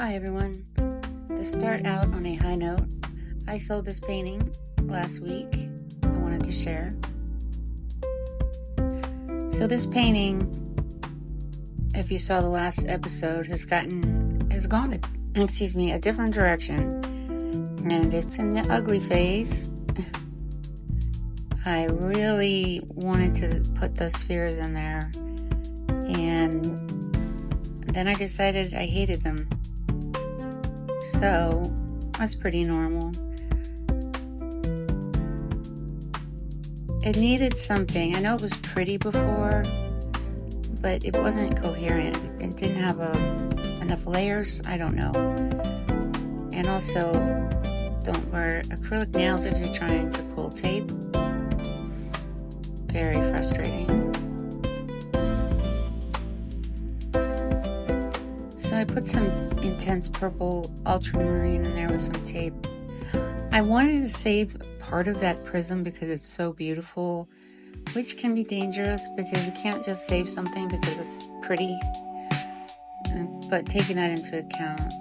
Hi everyone. To start out on a high note, I sold this painting last week. I wanted to share. So this painting, if you saw the last episode, has gone a different direction. And it's in the ugly phase. I really wanted to put those spheres in there. And then I decided I hated them. So that's pretty normal. It needed something. I know it was pretty before, but it wasn't coherent. It didn't have enough layers. I don't know. And also, don't wear acrylic nails if you're trying to pull tape. Very frustrating. So I put some intense purple ultramarine in there with some tape. I wanted to save part of that prism because it's so beautiful, which can be dangerous because you can't just save something because it's pretty. But taking that into account,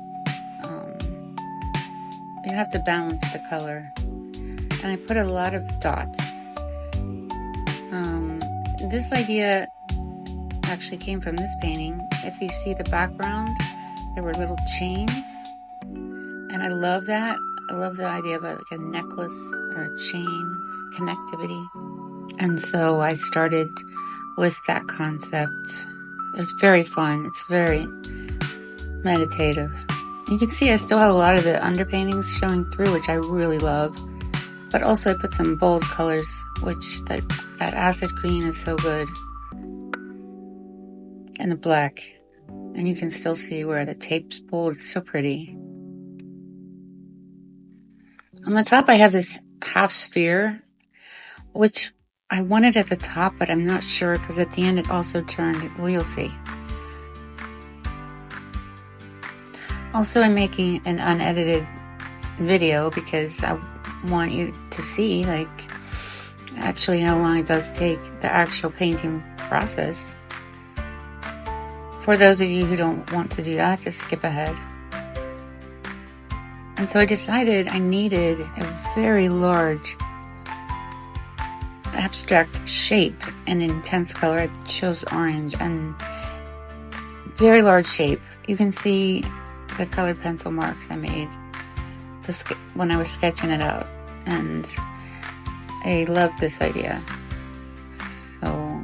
you have to balance the color. And I put a lot of dots. This idea actually came from this painting. If you see the background, there were little chains, and I love that. I love the idea of like a necklace or a chain connectivity. And so I started with that concept. It was very fun. It's very meditative. You can see I still have a lot of the underpaintings showing through, which I really love. But also I put some bold colors, which that acid green is so good. And the black. And you can still see where the tape's bold. It's so pretty. On the top I have this half sphere, which I wanted at the top, but I'm not sure because at the end it also turned. Well, you'll see. Also, I'm making an unedited video because I want you to see actually how long it does take the actual painting process. For those of you who don't want to do that, just skip ahead. And so I decided I needed a very large abstract shape and intense color. I chose orange and very large shape. You can see the colored pencil marks I made when I was sketching it out, and I loved this idea. So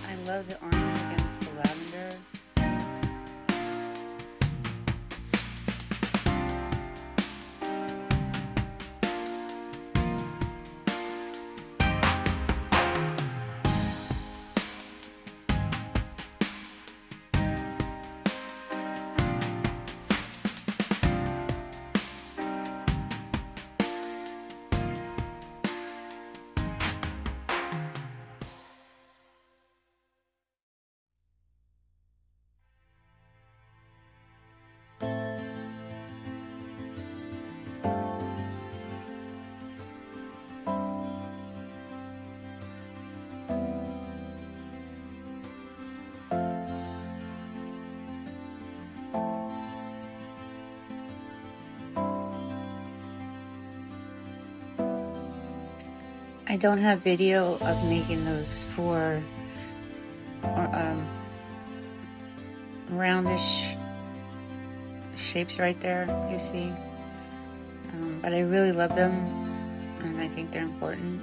I love the orange against the lavender. I don't have video of making those four roundish shapes right there, you see. But I really love them, and I think they're important.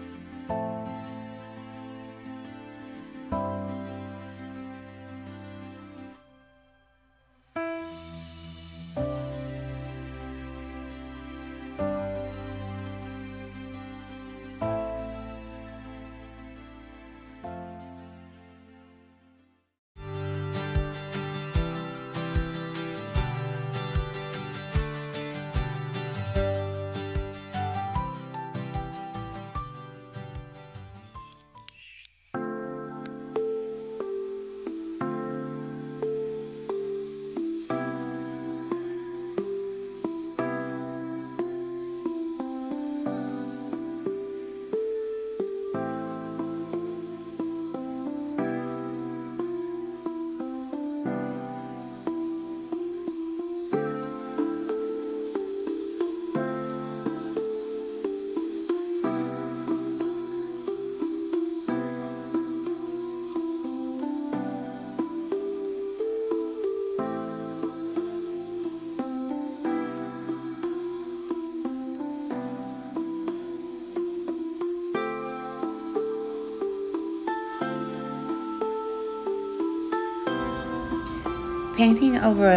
painting over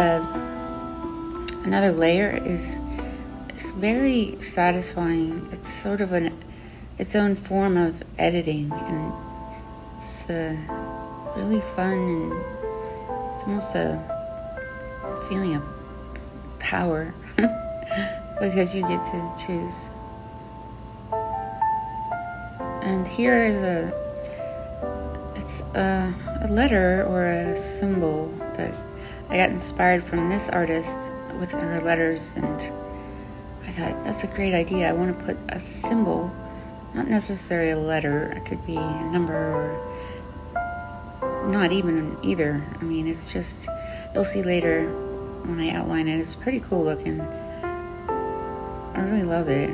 another layer is very satisfying. It's sort of its own form of editing, and it's really fun, and it's almost a feeling of power because you get to choose. And here is a letter or a symbol that I got inspired from this artist with her letters, and I thought that's a great idea. I want to put a symbol, not necessarily a letter. It could be a number or not even either. I mean, it's just, you'll see later when I outline it, it's pretty cool looking. I really love it.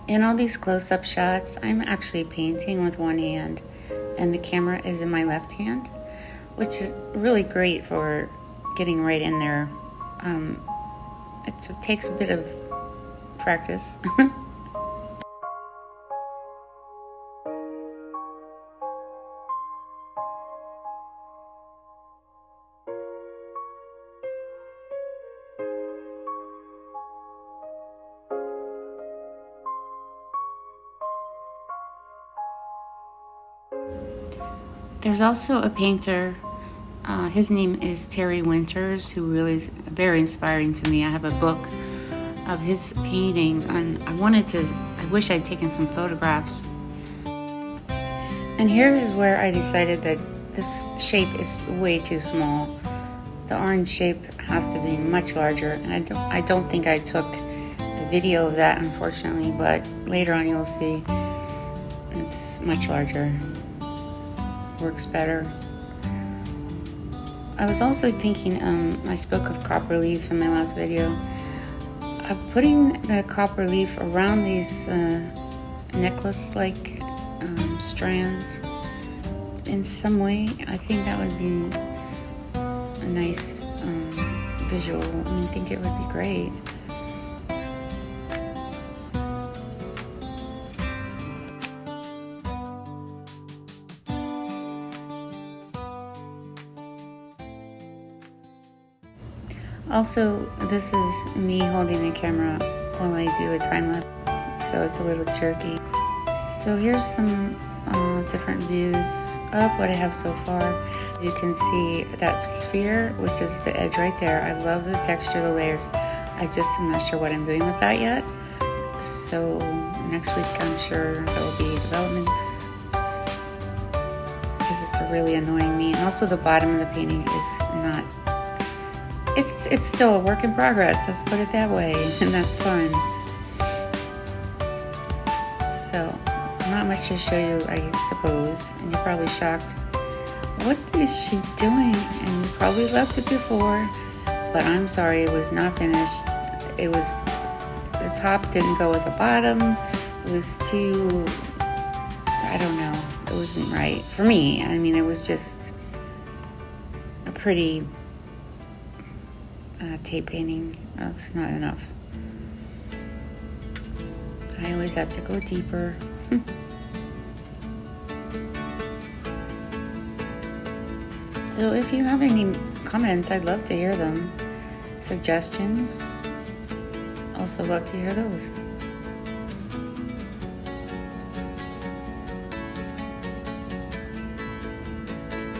In all these close-up shots, I'm actually painting with one hand, and the camera is in my left hand, which is really great for getting right in there. It takes a bit of practice. There's also a painter, his name is Terry Winters, who really is very inspiring to me. I have a book of his paintings, and I wish I'd taken some photographs. And here is where I decided that this shape is way too small. The orange shape has to be much larger, and I don't think I took a video of that, unfortunately, but later on you'll see it's much larger. Works better. I was also thinking, I spoke of copper leaf in my last video, of putting the copper leaf around these necklace-like strands in some way. I think that would be a nice visual. I think it would be great. Also, this is me holding the camera while I do a time lapse, so it's a little jerky. So here's some different views of what I have so far. You can see that sphere, which is the edge right there. I love the texture of the layers. I just am not sure what I'm doing with that yet. So next week I'm sure there will be developments, because it's really annoying me. And also the bottom of the painting is not, it's still a work in progress, let's put it that way, and that's fun. So, not much to show you, I suppose, and you're probably shocked. What is she doing? And you probably left it before, but I'm sorry, it was not finished. It was, the top didn't go with the bottom. It was too, I don't know, it wasn't right for me. I mean, it was just a pretty tape painting. That's not enough. I always have to go deeper. So if you have any comments, I'd love to hear them. Suggestions, also love to hear those.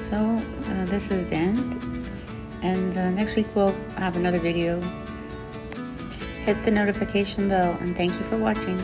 So this is the end. And next week we'll have another video. Hit the notification bell, and thank you for watching.